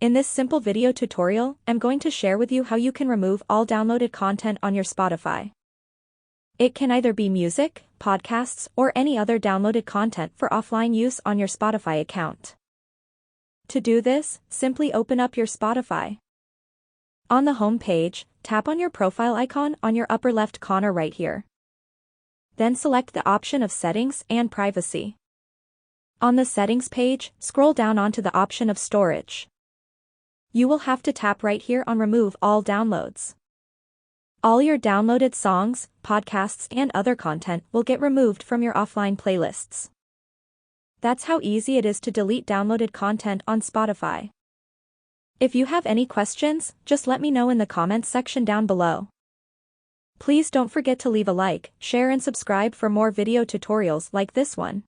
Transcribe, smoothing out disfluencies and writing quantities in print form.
In this simple video tutorial, I'm going to share with you how you can remove all downloaded content on your Spotify. It can either be music, podcasts, or any other downloaded content for offline use on your Spotify account. To do this, simply open up your Spotify. On the home page, tap on your profile icon on your upper left corner right here. Then select the option of Settings and Privacy. On the Settings page, scroll down onto the option of Storage. You will have to tap right here on Remove All Downloads. All your downloaded songs, podcasts, and other content will get removed from your offline playlists. That's how easy it is to delete downloaded content on Spotify. If you have any questions, just let me know in the comments section down below. Please don't forget to leave a like, share and subscribe for more video tutorials like this one.